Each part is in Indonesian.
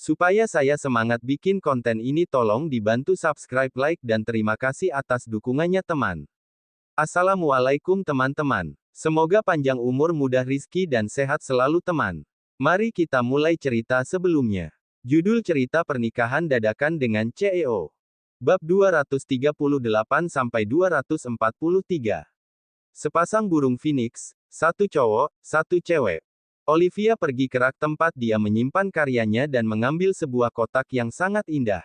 Supaya saya semangat bikin konten ini tolong dibantu subscribe, like, dan terima kasih atas dukungannya teman. Assalamualaikum teman-teman. Semoga panjang umur, mudah rizki dan sehat selalu teman. Mari kita mulai cerita sebelumnya. Judul cerita pernikahan dadakan dengan CEO. Bab 238-243. Sepasang burung phoenix, satu cowok, satu cewek. Olivia pergi ke rak tempat dia menyimpan karyanya dan mengambil sebuah kotak yang sangat indah.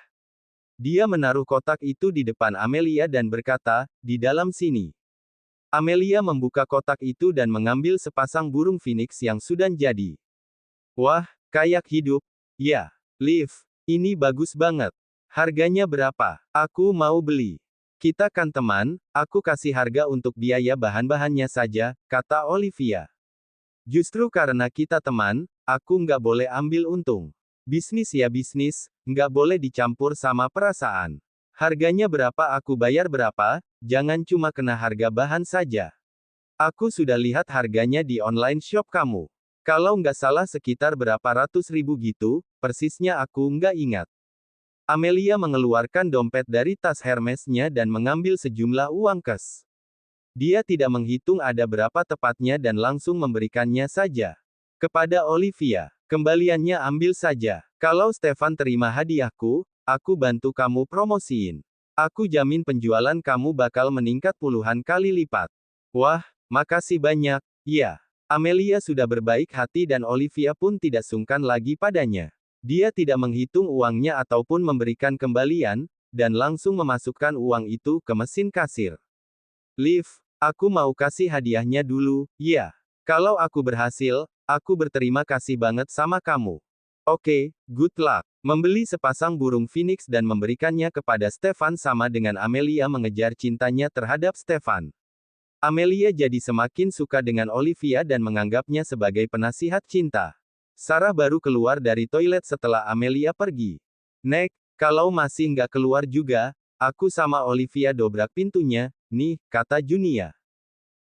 Dia menaruh kotak itu di depan Amelia dan berkata, "Di dalam sini." Amelia membuka kotak itu dan mengambil sepasang burung phoenix yang sudah jadi. Wah, kayak hidup. Ya, Liv, ini bagus banget. Harganya berapa? Aku mau beli. Kita kan teman, aku kasih harga untuk biaya bahan-bahannya saja, kata Olivia. Justru karena kita teman, aku nggak boleh ambil untung. Bisnis ya bisnis, nggak boleh dicampur sama perasaan. Harganya berapa aku bayar berapa, jangan cuma kena harga bahan saja. Aku sudah lihat harganya di online shop kamu. Kalau nggak salah sekitar berapa ratus ribu gitu, persisnya aku nggak ingat. Amelia mengeluarkan dompet dari tas Hermesnya dan mengambil sejumlah uang kes. Dia tidak menghitung ada berapa tepatnya dan langsung memberikannya saja. Kepada Olivia, kembaliannya ambil saja. Kalau Stefan terima hadiahku, aku bantu kamu promosiin. Aku jamin penjualan kamu bakal meningkat puluhan kali lipat. Wah, makasih banyak. Ya, Amelia sudah berbaik hati dan Olivia pun tidak sungkan lagi padanya. Dia tidak menghitung uangnya ataupun memberikan kembalian, dan langsung memasukkan uang itu ke mesin kasir. Liv, aku mau kasih hadiahnya dulu, ya. Kalau aku berhasil, aku berterima kasih banget sama kamu. Oke, good luck. Membeli sepasang burung phoenix dan memberikannya kepada Stefan sama dengan Amelia mengejar cintanya terhadap Stefan. Amelia jadi semakin suka dengan Olivia dan menganggapnya sebagai penasihat cinta. Sarah baru keluar dari toilet setelah Amelia pergi. Nek, kalau masih nggak keluar juga, aku sama Olivia dobrak pintunya, nih, kata Junia.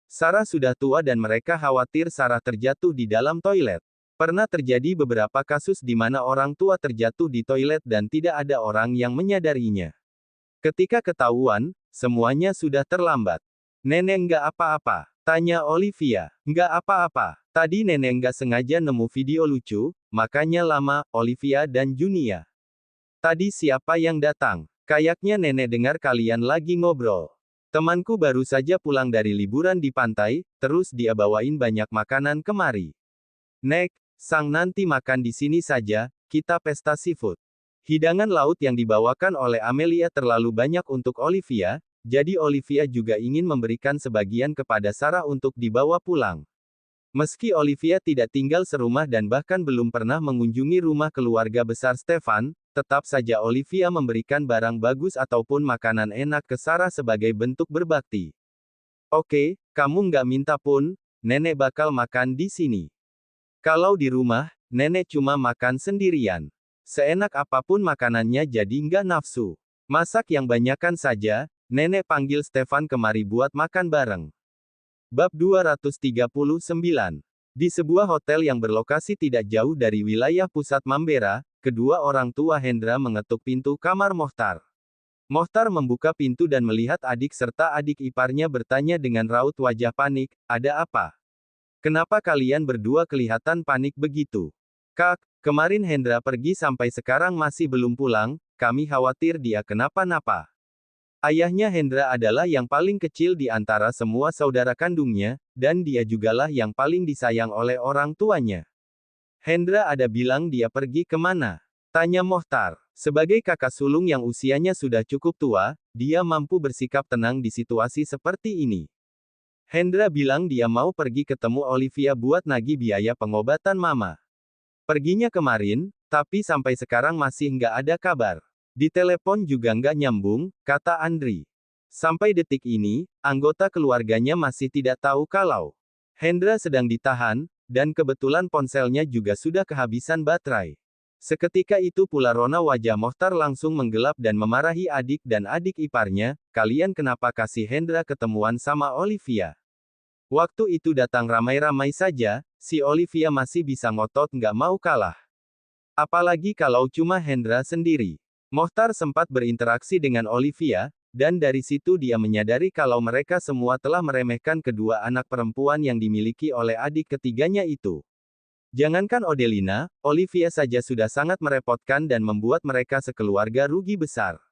Sarah sudah tua dan mereka khawatir Sarah terjatuh di dalam toilet. Pernah terjadi beberapa kasus di mana orang tua terjatuh di toilet dan tidak ada orang yang menyadarinya. Ketika ketahuan, semuanya sudah terlambat. Nenek nggak apa-apa, tanya Olivia. Nggak apa-apa, tadi nenek nggak sengaja nemu video lucu, makanya lama, Olivia dan Junia. Tadi siapa yang datang? Kayaknya nenek dengar kalian lagi ngobrol. Temanku baru saja pulang dari liburan di pantai, terus dia bawain banyak makanan kemari. Nek, sang nanti makan di sini saja, kita pesta seafood. Hidangan laut yang dibawakan oleh Amelia terlalu banyak untuk Olivia, jadi Olivia juga ingin memberikan sebagian kepada Sarah untuk dibawa pulang. Meski Olivia tidak tinggal serumah dan bahkan belum pernah mengunjungi rumah keluarga besar Stefan, tetap saja Olivia memberikan barang bagus ataupun makanan enak ke Sarah sebagai bentuk berbakti. Oke, kamu nggak minta pun, nenek bakal makan di sini. Kalau di rumah, nenek cuma makan sendirian. Seenak apapun makanannya jadi nggak nafsu. Masak yang banyakan saja, nenek panggil Stefan kemari buat makan bareng. Bab 239. Di sebuah hotel yang berlokasi tidak jauh dari wilayah pusat Mambera, kedua orang tua Hendra mengetuk pintu kamar Mohtar. Mohtar membuka pintu dan melihat adik serta adik iparnya bertanya dengan raut wajah panik, "Ada apa? Kenapa kalian berdua kelihatan panik begitu?" "Kak, kemarin Hendra pergi sampai sekarang masih belum pulang, kami khawatir dia kenapa-napa." Ayahnya Hendra adalah yang paling kecil di antara semua saudara kandungnya, dan dia jugalah yang paling disayang oleh orang tuanya. "Hendra ada bilang dia pergi kemana?" tanya Mohtar. Sebagai kakak sulung yang usianya sudah cukup tua, dia mampu bersikap tenang di situasi seperti ini. Hendra bilang dia mau pergi ketemu Olivia buat nagih biaya pengobatan mama. Perginya kemarin, tapi sampai sekarang masih nggak ada kabar. Di telepon juga nggak nyambung, kata Andri. Sampai detik ini, anggota keluarganya masih tidak tahu kalau Hendra sedang ditahan, dan kebetulan ponselnya juga sudah kehabisan baterai. Seketika itu pula rona wajah Mohtar langsung menggelap dan memarahi adik dan adik iparnya, "Kalian kenapa kasih Hendra ketemuan sama Olivia?" Waktu itu datang ramai-ramai saja, si Olivia masih bisa ngotot nggak mau kalah. Apalagi kalau cuma Hendra sendiri. Mohtar sempat berinteraksi dengan Olivia, dan dari situ dia menyadari kalau mereka semua telah meremehkan kedua anak perempuan yang dimiliki oleh adik ketiganya itu. Jangankan Odelina, Olivia saja sudah sangat merepotkan dan membuat mereka sekeluarga rugi besar.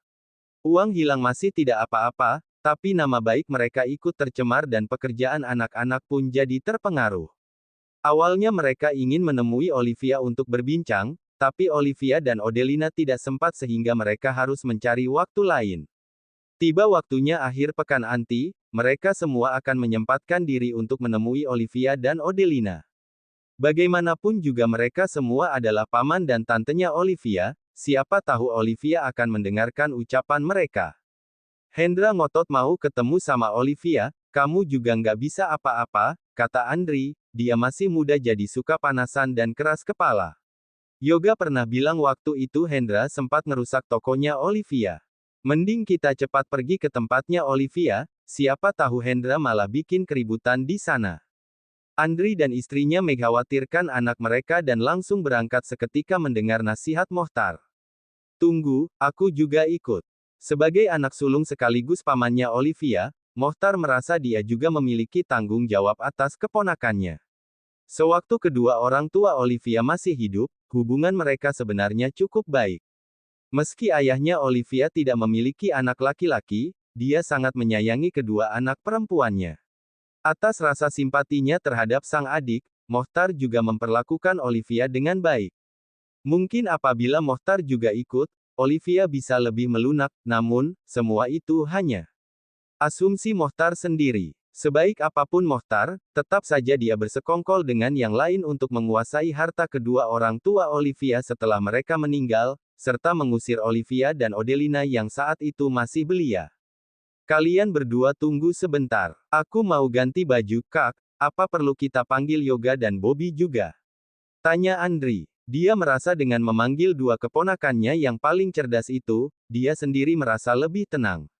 Uang hilang masih tidak apa-apa, tapi nama baik mereka ikut tercemar dan pekerjaan anak-anak pun jadi terpengaruh. Awalnya mereka ingin menemui Olivia untuk berbincang, tapi Olivia dan Odelina tidak sempat sehingga mereka harus mencari waktu lain. Tiba waktunya akhir pekan anti, mereka semua akan menyempatkan diri untuk menemui Olivia dan Odelina. Bagaimanapun juga mereka semua adalah paman dan tantenya Olivia, siapa tahu Olivia akan mendengarkan ucapan mereka. Hendra ngotot mau ketemu sama Olivia, kamu juga nggak bisa apa-apa, kata Andri, dia masih muda jadi suka panasan dan keras kepala. Yoga pernah bilang waktu itu Hendra sempat ngerusak tokonya Olivia. Mending kita cepat pergi ke tempatnya Olivia, siapa tahu Hendra malah bikin keributan di sana. Andri dan istrinya mengkhawatirkan anak mereka dan langsung berangkat seketika mendengar nasihat Mohtar. Tunggu, aku juga ikut. Sebagai anak sulung sekaligus pamannya Olivia, Mohtar merasa dia juga memiliki tanggung jawab atas keponakannya. Sewaktu kedua orang tua Olivia masih hidup, hubungan mereka sebenarnya cukup baik. Meski ayahnya Olivia tidak memiliki anak laki-laki, dia sangat menyayangi kedua anak perempuannya. Atas rasa simpatinya terhadap sang adik, Mohtar juga memperlakukan Olivia dengan baik. Mungkin apabila Mohtar juga ikut, Olivia bisa lebih melunak, namun, semua itu hanya asumsi Mohtar sendiri. Sebaik apapun Mohtar, tetap saja dia bersekongkol dengan yang lain untuk menguasai harta kedua orang tua Olivia setelah mereka meninggal, serta mengusir Olivia dan Odelina yang saat itu masih belia. Kalian berdua tunggu sebentar. Aku mau ganti baju, Kak. Apa perlu kita panggil Yoga dan Bobby juga? Tanya Andri. Dia merasa dengan memanggil dua keponakannya yang paling cerdas itu, dia sendiri merasa lebih tenang.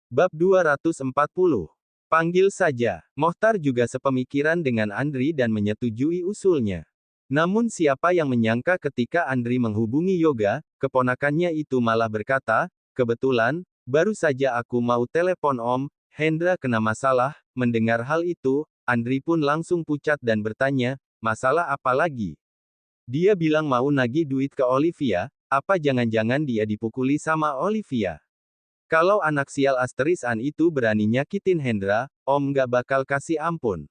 Bab 240. Panggil saja. Mohtar juga sepemikiran dengan Andri dan menyetujui usulnya. Namun siapa yang menyangka ketika Andri menghubungi Yoga, keponakannya itu malah berkata, kebetulan, baru saja aku mau telepon Om, Hendra kena masalah. Mendengar hal itu, Andri pun langsung pucat dan bertanya, masalah apa lagi? Dia bilang mau nagih duit ke Olivia, apa jangan-jangan dia dipukuli sama Olivia? Kalau anak sial asterisan itu berani nyakitin Hendra, Om gak bakal kasih ampun.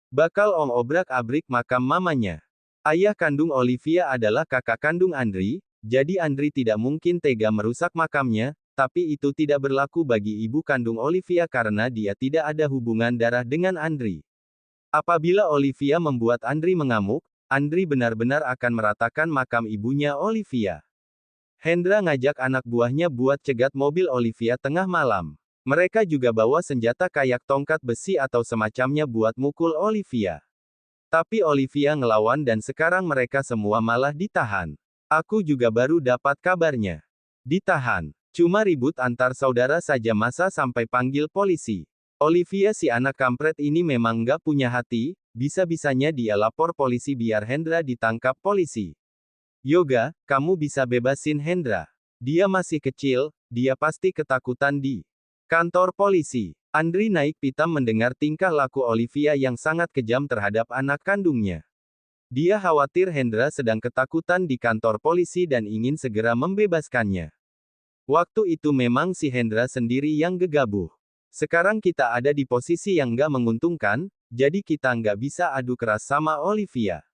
Bakal Om obrak-abrik makam mamanya. Ayah kandung Olivia adalah kakak kandung Andri, jadi Andri tidak mungkin tega merusak makamnya, tapi itu tidak berlaku bagi ibu kandung Olivia karena dia tidak ada hubungan darah dengan Andri. Apabila Olivia membuat Andri mengamuk, Andri benar-benar akan meratakan makam ibunya Olivia. Hendra ngajak anak buahnya buat cegat mobil Olivia tengah malam. Mereka juga bawa senjata kayak tongkat besi atau semacamnya buat mukul Olivia. Tapi Olivia ngelawan dan sekarang mereka semua malah ditahan. Aku juga baru dapat kabarnya. Ditahan. Cuma ribut antar saudara saja masa sampai panggil polisi. Olivia si anak kampret ini memang nggak punya hati, bisa-bisanya dia lapor polisi biar Hendra ditangkap polisi. Yoga, kamu bisa bebasin Hendra. Dia masih kecil, dia pasti ketakutan di kantor polisi. Andri naik pitam mendengar tingkah laku Olivia yang sangat kejam terhadap anak kandungnya. Dia khawatir Hendra sedang ketakutan di kantor polisi dan ingin segera membebaskannya. Waktu itu memang si Hendra sendiri yang gegabah. Sekarang kita ada di posisi yang nggak menguntungkan, jadi kita nggak bisa adu keras sama Olivia.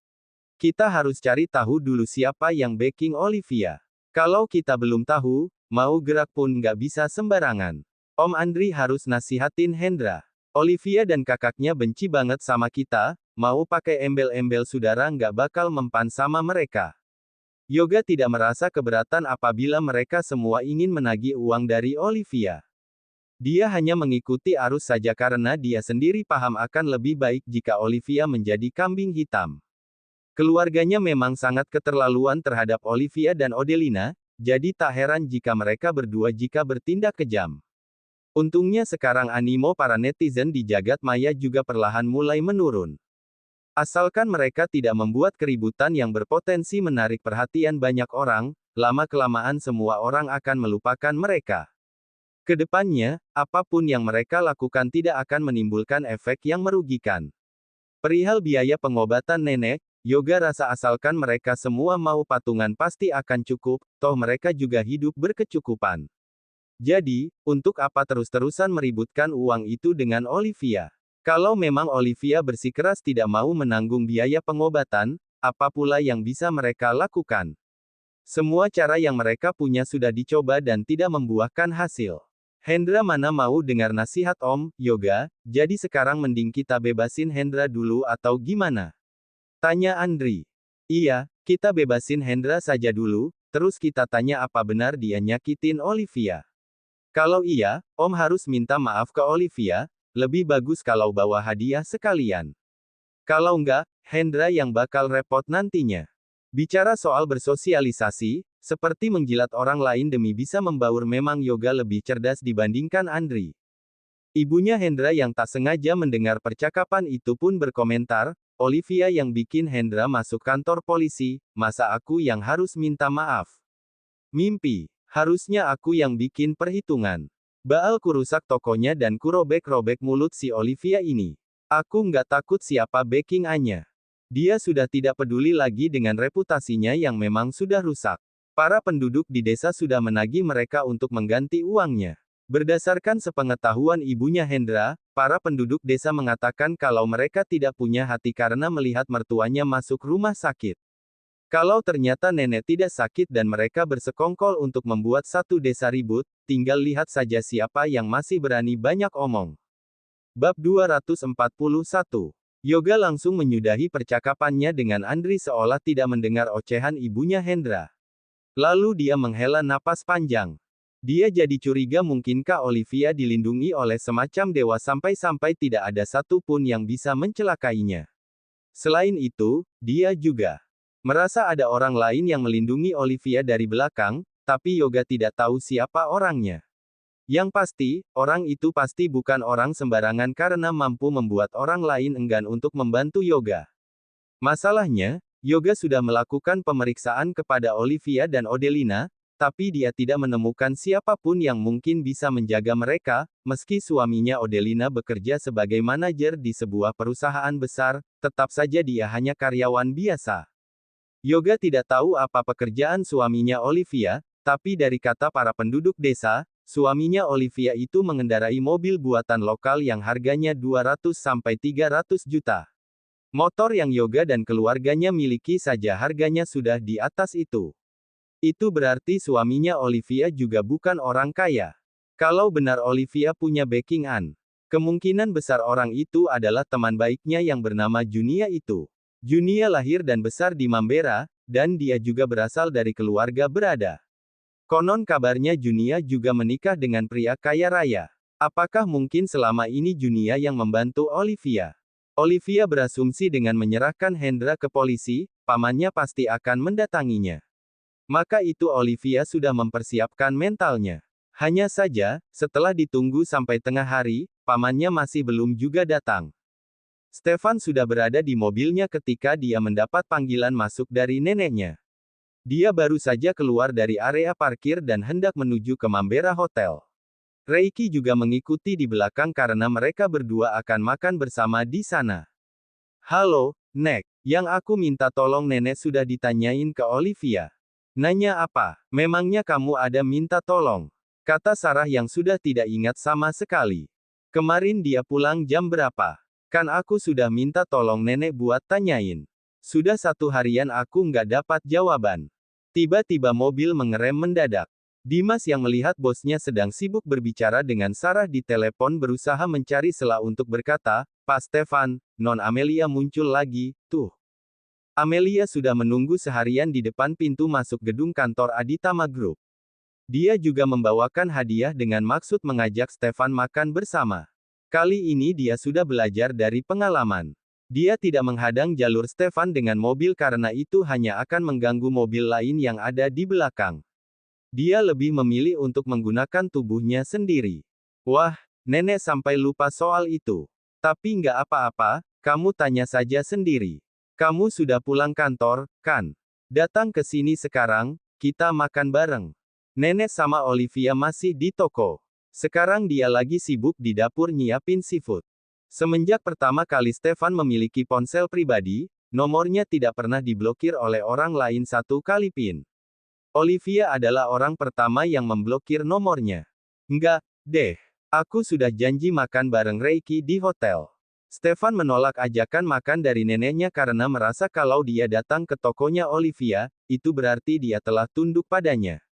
Kita harus cari tahu dulu siapa yang backing Olivia. Kalau kita belum tahu, mau gerak pun nggak bisa sembarangan. Om Andri harus nasihatin Hendra. Olivia dan kakaknya benci banget sama kita, mau pakai embel-embel saudara nggak bakal mempan sama mereka. Yoga tidak merasa keberatan apabila mereka semua ingin menagih uang dari Olivia. Dia hanya mengikuti arus saja karena dia sendiri paham akan lebih baik jika Olivia menjadi kambing hitam. Keluarganya memang sangat keterlaluan terhadap Olivia dan Odelina, jadi tak heran jika mereka berdua bertindak kejam. Untungnya sekarang animo para netizen di jagat maya juga perlahan mulai menurun. Asalkan mereka tidak membuat keributan yang berpotensi menarik perhatian banyak orang, lama-kelamaan semua orang akan melupakan mereka. Kedepannya, apapun yang mereka lakukan tidak akan menimbulkan efek yang merugikan. Perihal biaya pengobatan nenek, Yoga rasa asalkan mereka semua mau patungan pasti akan cukup, toh mereka juga hidup berkecukupan. Jadi, untuk apa terus-terusan meributkan uang itu dengan Olivia? Kalau memang Olivia bersikeras tidak mau menanggung biaya pengobatan, apa pula yang bisa mereka lakukan? Semua cara yang mereka punya sudah dicoba dan tidak membuahkan hasil. Hendra mana mau dengar nasihat Om Yoga, jadi sekarang mending kita bebasin Hendra dulu atau gimana? Tanya Andri. Iya, kita bebasin Hendra saja dulu, terus kita tanya apa benar dia nyakitin Olivia. Kalau iya, Om harus minta maaf ke Olivia, lebih bagus kalau bawa hadiah sekalian. Kalau enggak, Hendra yang bakal repot nantinya. Bicara soal bersosialisasi, seperti menjilat orang lain demi bisa membaur memang Yoga lebih cerdas dibandingkan Andri. Ibunya Hendra yang tak sengaja mendengar percakapan itu pun berkomentar, Olivia yang bikin Hendra masuk kantor polisi, masa aku yang harus minta maaf? Mimpi, harusnya aku yang bikin perhitungan. Baal kurusak tokonya dan kurobek-robek mulut si Olivia ini. Aku nggak takut siapa backing Anya. Dia sudah tidak peduli lagi dengan reputasinya yang memang sudah rusak. Para penduduk di desa sudah menagih mereka untuk mengganti uangnya. Berdasarkan sepengetahuan ibunya Hendra, para penduduk desa mengatakan kalau mereka tidak punya hati karena melihat mertuanya masuk rumah sakit. Kalau ternyata nenek tidak sakit dan mereka bersekongkol untuk membuat satu desa ribut, tinggal lihat saja siapa yang masih berani banyak omong. Bab 241. Yoga langsung menyudahi percakapannya dengan Andri seolah tidak mendengar ocehan ibunya Hendra. Lalu dia menghela napas panjang. Dia jadi curiga mungkinkah Olivia dilindungi oleh semacam dewa sampai-sampai tidak ada satu pun yang bisa mencelakainya. Selain itu, dia juga merasa ada orang lain yang melindungi Olivia dari belakang, tapi Yoga tidak tahu siapa orangnya. Yang pasti, orang itu pasti bukan orang sembarangan karena mampu membuat orang lain enggan untuk membantu Yoga. Masalahnya, Yoga sudah melakukan pemeriksaan kepada Olivia dan Odelina, tapi dia tidak menemukan siapapun yang mungkin bisa menjaga mereka, meski suaminya Odelina bekerja sebagai manajer di sebuah perusahaan besar, tetap saja dia hanya karyawan biasa. Yoga tidak tahu apa pekerjaan suaminya Olivia, tapi dari kata para penduduk desa, suaminya Olivia itu mengendarai mobil buatan lokal yang harganya 200-300 juta. Motor yang Yoga dan keluarganya miliki saja harganya sudah di atas itu. Itu berarti suaminya Olivia juga bukan orang kaya. Kalau benar Olivia punya backing-an, kemungkinan besar orang itu adalah teman baiknya yang bernama Junia itu. Junia lahir dan besar di Mambera, dan dia juga berasal dari keluarga berada. Konon kabarnya Junia juga menikah dengan pria kaya raya. Apakah mungkin selama ini Junia yang membantu Olivia? Olivia berasumsi dengan menyerahkan Hendra ke polisi, pamannya pasti akan mendatanginya. Maka itu Olivia sudah mempersiapkan mentalnya. Hanya saja, setelah ditunggu sampai tengah hari, pamannya masih belum juga datang. Stefan sudah berada di mobilnya ketika dia mendapat panggilan masuk dari neneknya. Dia baru saja keluar dari area parkir dan hendak menuju ke Mambera Hotel. Reiki juga mengikuti di belakang karena mereka berdua akan makan bersama di sana. Halo, Nek, yang aku minta tolong nenek sudah ditanyain ke Olivia. Nanya apa? Memangnya kamu ada minta tolong? Kata Sarah yang sudah tidak ingat sama sekali. Kemarin dia pulang jam berapa? Kan aku sudah minta tolong nenek buat tanyain. Sudah 1 harian aku nggak dapat jawaban. Tiba-tiba mobil mengerem mendadak. Dimas yang melihat bosnya sedang sibuk berbicara dengan Sarah di telepon berusaha mencari celah untuk berkata, Pak Stefan, Non Amelia muncul lagi, tuh. Amelia sudah menunggu seharian di depan pintu masuk gedung kantor Aditama Group. Dia juga membawakan hadiah dengan maksud mengajak Stefan makan bersama. Kali ini dia sudah belajar dari pengalaman. Dia tidak menghadang jalur Stefan dengan mobil karena itu hanya akan mengganggu mobil lain yang ada di belakang. Dia lebih memilih untuk menggunakan tubuhnya sendiri. Wah, nenek sampai lupa soal itu. Tapi nggak apa-apa, kamu tanya saja sendiri. Kamu sudah pulang kantor, kan? Datang ke sini sekarang, kita makan bareng. Nenek sama Olivia masih di toko. Sekarang dia lagi sibuk di dapur nyiapin seafood. Semenjak pertama kali Stefan memiliki ponsel pribadi, nomornya tidak pernah diblokir oleh orang lain satu kali pun. Olivia adalah orang pertama yang memblokir nomornya. Enggak, deh. Aku sudah janji makan bareng Reiki di hotel. Stefan menolak ajakan makan dari neneknya karena merasa kalau dia datang ke tokonya Olivia, itu berarti dia telah tunduk padanya.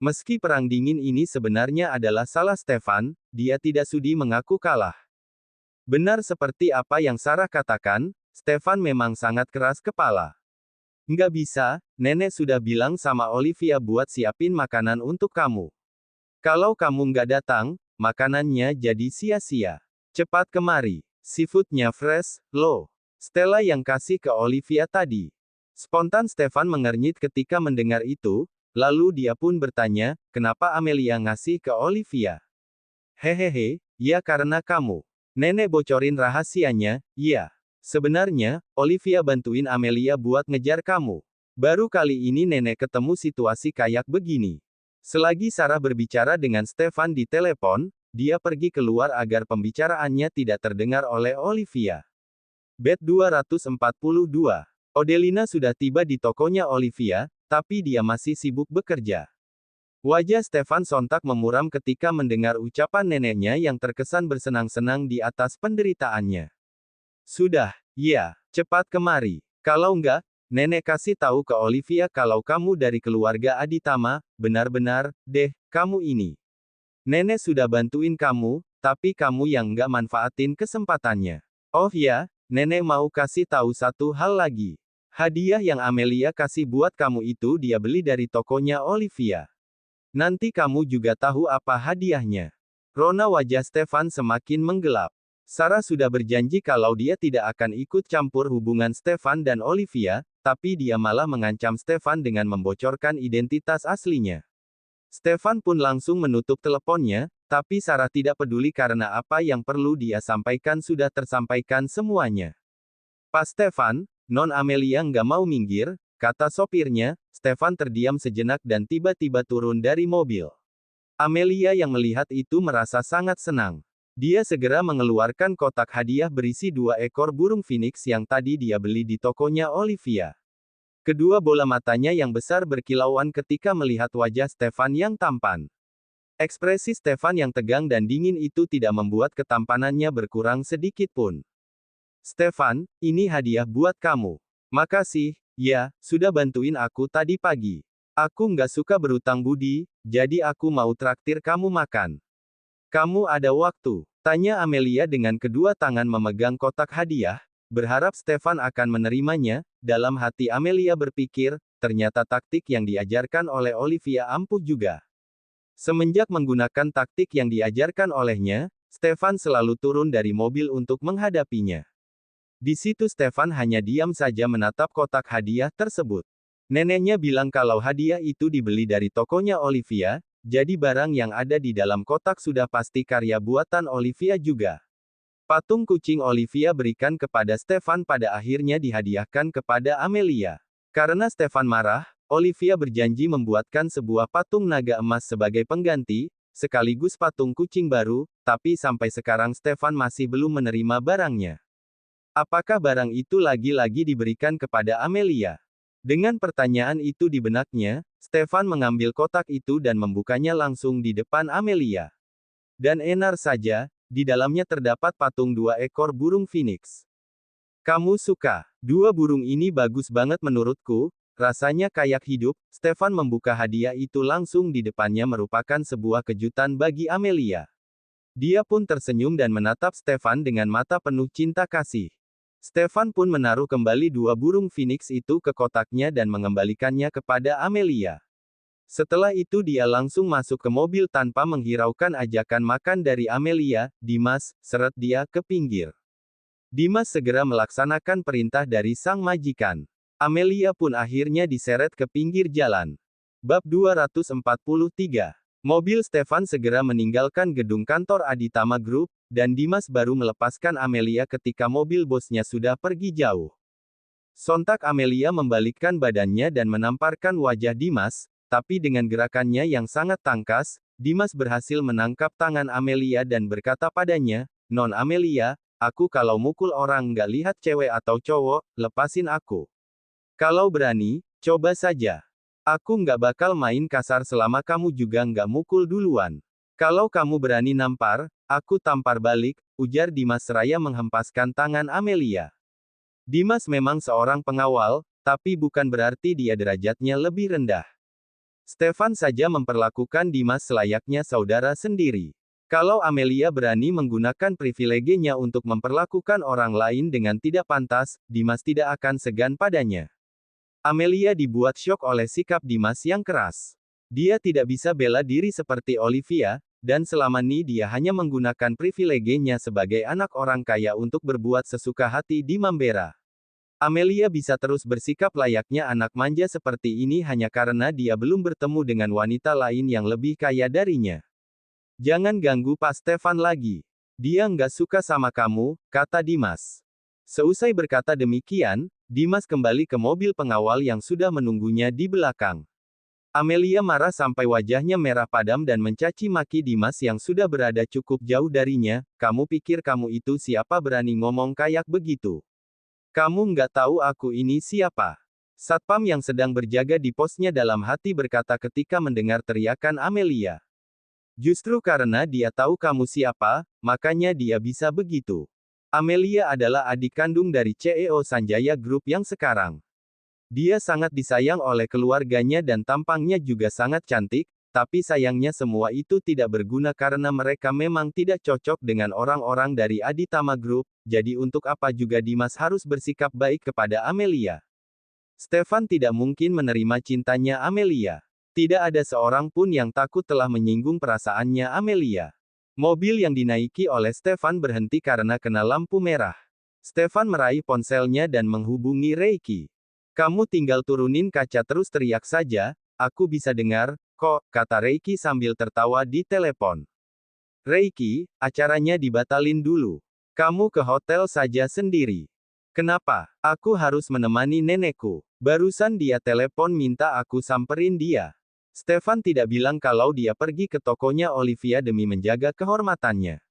Meski perang dingin ini sebenarnya adalah salah Stefan, dia tidak sudi mengaku kalah. Benar seperti apa yang Sarah katakan, Stefan memang sangat keras kepala. Nggak bisa, nenek sudah bilang sama Olivia buat siapin makanan untuk kamu. Kalau kamu nggak datang, makanannya jadi sia-sia. Cepat kemari. Seafoodnya fresh, loh. Stella yang kasih ke Olivia tadi. Spontan Stefan mengernyit ketika mendengar itu, lalu dia pun bertanya, kenapa Amelia ngasih ke Olivia? Hehehe, ya karena kamu. Nenek bocorin rahasianya, iya. Sebenarnya, Olivia bantuin Amelia buat ngejar kamu. Baru kali ini nenek ketemu situasi kayak begini. Selagi Sarah berbicara dengan Stefan di telepon, dia pergi keluar agar pembicaraannya tidak terdengar oleh Olivia. Bed 242. Odelina sudah tiba di tokonya Olivia, tapi dia masih sibuk bekerja. Wajah Stefan sontak memuram ketika mendengar ucapan neneknya yang terkesan bersenang-senang di atas penderitaannya. Sudah, ya, cepat kemari. Kalau enggak, nenek kasih tahu ke Olivia kalau kamu dari keluarga Aditama, benar-benar, deh, kamu ini. Nenek sudah bantuin kamu, tapi kamu yang nggak manfaatin kesempatannya. Oh ya, nenek mau kasih tahu satu hal lagi. Hadiah yang Amelia kasih buat kamu itu dia beli dari tokonya Olivia. Nanti kamu juga tahu apa hadiahnya. Rona wajah Stefan semakin menggelap. Sarah sudah berjanji kalau dia tidak akan ikut campur hubungan Stefan dan Olivia, tapi dia malah mengancam Stefan dengan membocorkan identitas aslinya. Stefan pun langsung menutup teleponnya, tapi Sarah tidak peduli karena apa yang perlu dia sampaikan sudah tersampaikan semuanya. Pas Stefan, Non Amelia nggak mau minggir, kata sopirnya, Stefan terdiam sejenak dan tiba-tiba turun dari mobil. Amelia yang melihat itu merasa sangat senang. Dia segera mengeluarkan kotak hadiah berisi 2 ekor burung phoenix yang tadi dia beli di tokonya Olivia. Kedua bola matanya yang besar berkilauan ketika melihat wajah Stefan yang tampan. Ekspresi Stefan yang tegang dan dingin itu tidak membuat ketampanannya berkurang sedikit pun. Stefan, ini hadiah buat kamu. Makasih, ya, sudah bantuin aku tadi pagi. Aku nggak suka berutang budi, jadi aku mau traktir kamu makan. Kamu ada waktu? Tanya Amelia dengan kedua tangan memegang kotak hadiah, berharap Stefan akan menerimanya. Dalam hati Amelia berpikir, ternyata taktik yang diajarkan oleh Olivia ampuh juga. Semenjak menggunakan taktik yang diajarkan olehnya, Stefan selalu turun dari mobil untuk menghadapinya. Di situ Stefan hanya diam saja menatap kotak hadiah tersebut. Neneknya bilang kalau hadiah itu dibeli dari tokonya Olivia, jadi barang yang ada di dalam kotak sudah pasti karya buatan Olivia juga. Patung kucing Olivia berikan kepada Stefan pada akhirnya dihadiahkan kepada Amelia. Karena Stefan marah, Olivia berjanji membuatkan sebuah patung naga emas sebagai pengganti, sekaligus patung kucing baru, tapi sampai sekarang Stefan masih belum menerima barangnya. Apakah barang itu lagi-lagi diberikan kepada Amelia? Dengan pertanyaan itu di benaknya, Stefan mengambil kotak itu dan membukanya langsung di depan Amelia. Dan enar saja, di dalamnya terdapat patung 2 ekor burung phoenix. Kamu suka? 2 burung ini bagus banget menurutku, rasanya kayak hidup. Stefan membuka hadiah itu langsung di depannya merupakan sebuah kejutan bagi Amelia. Dia pun tersenyum dan menatap Stefan dengan mata penuh cinta kasih. Stefan pun menaruh kembali 2 burung phoenix itu ke kotaknya dan mengembalikannya kepada Amelia. Setelah itu dia langsung masuk ke mobil tanpa menghiraukan ajakan makan dari Amelia. Dimas, seret dia ke pinggir. Dimas segera melaksanakan perintah dari sang majikan. Amelia pun akhirnya diseret ke pinggir jalan. Bab 243. Mobil Stefan segera meninggalkan gedung kantor Aditama Group, dan Dimas baru melepaskan Amelia ketika mobil bosnya sudah pergi jauh. Sontak Amelia membalikkan badannya dan menamparkan wajah Dimas, tapi dengan gerakannya yang sangat tangkas, Dimas berhasil menangkap tangan Amelia dan berkata padanya, "Non Amelia, aku kalau mukul orang nggak lihat cewek atau cowok, lepasin aku. Kalau berani, coba saja. Aku nggak bakal main kasar selama kamu juga nggak mukul duluan. Kalau kamu berani nampar, aku tampar balik," ujar Dimas seraya menghempaskan tangan Amelia. Dimas memang seorang pengawal, tapi bukan berarti dia derajatnya lebih rendah. Stefan saja memperlakukan Dimas selayaknya saudara sendiri. Kalau Amelia berani menggunakan privilegenya untuk memperlakukan orang lain dengan tidak pantas, Dimas tidak akan segan padanya. Amelia dibuat syok oleh sikap Dimas yang keras. Dia tidak bisa bela diri seperti Olivia, dan selama ini dia hanya menggunakan privilegenya sebagai anak orang kaya untuk berbuat sesuka hati di Mambera. Amelia bisa terus bersikap layaknya anak manja seperti ini hanya karena dia belum bertemu dengan wanita lain yang lebih kaya darinya. "Jangan ganggu Pak Stefan lagi. Dia nggak suka sama kamu," kata Dimas. Seusai berkata demikian, Dimas kembali ke mobil pengawal yang sudah menunggunya di belakang. Amelia marah sampai wajahnya merah padam dan mencaci maki Dimas yang sudah berada cukup jauh darinya. "Kamu pikir kamu itu siapa berani ngomong kayak begitu? Kamu nggak tahu aku ini siapa?" Satpam yang sedang berjaga di posnya dalam hati berkata ketika mendengar teriakan Amelia. "Justru karena dia tahu kamu siapa, makanya dia bisa begitu. Amelia adalah adik kandung dari CEO Sanjaya Group yang sekarang. Dia sangat disayang oleh keluarganya dan tampangnya juga sangat cantik, tapi sayangnya semua itu tidak berguna karena mereka memang tidak cocok dengan orang-orang dari Aditama Group, jadi untuk apa juga Dimas harus bersikap baik kepada Amelia?" Stefan tidak mungkin menerima cintanya Amelia. Tidak ada seorang pun yang takut telah menyinggung perasaannya Amelia. Mobil yang dinaiki oleh Stefan berhenti karena kena lampu merah. Stefan meraih ponselnya dan menghubungi Reiki. "Kamu tinggal turunin kaca terus teriak saja, aku bisa dengar, kok," kata Reiki sambil tertawa di telepon. "Reiki, acaranya dibatalin dulu. Kamu ke hotel saja sendiri." "Kenapa? Aku harus menemani nenekku. Barusan dia telepon minta aku samperin dia." Stefan tidak bilang kalau dia pergi ke tokonya Olivia demi menjaga kehormatannya.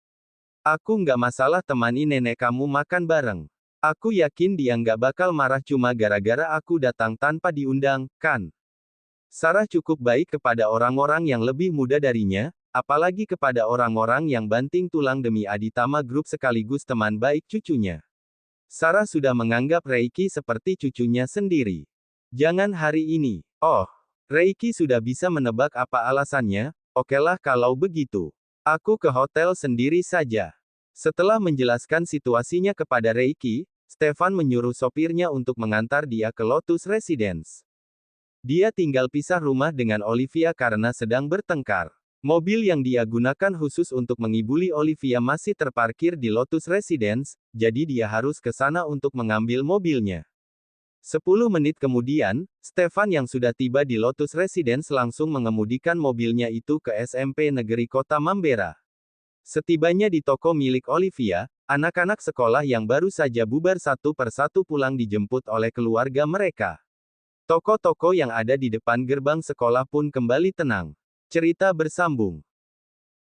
"Aku nggak masalah temani nenek kamu makan bareng. Aku yakin dia nggak bakal marah cuma gara-gara aku datang tanpa diundang, kan? Sarah cukup baik kepada orang-orang yang lebih muda darinya, apalagi kepada orang-orang yang banting tulang demi Aditama Group sekaligus teman baik cucunya. Sarah sudah menganggap Reiki seperti cucunya sendiri. Jangan hari ini." "Oh, Reiki sudah bisa menebak apa alasannya. Okelah kalau begitu. Aku ke hotel sendiri saja." Setelah menjelaskan situasinya kepada Reiki, Stefan menyuruh sopirnya untuk mengantar dia ke Lotus Residence. Dia tinggal pisah rumah dengan Olivia karena sedang bertengkar. Mobil yang dia gunakan khusus untuk mengibuli Olivia masih terparkir di Lotus Residence, jadi dia harus ke sana untuk mengambil mobilnya. 10 menit kemudian, Stefan yang sudah tiba di Lotus Residence langsung mengemudikan mobilnya itu ke SMP Negeri Kota Mambera. Setibanya di toko milik Olivia, anak-anak sekolah yang baru saja bubar satu persatu pulang dijemput oleh keluarga mereka. Toko-toko yang ada di depan gerbang sekolah pun kembali tenang. Cerita bersambung.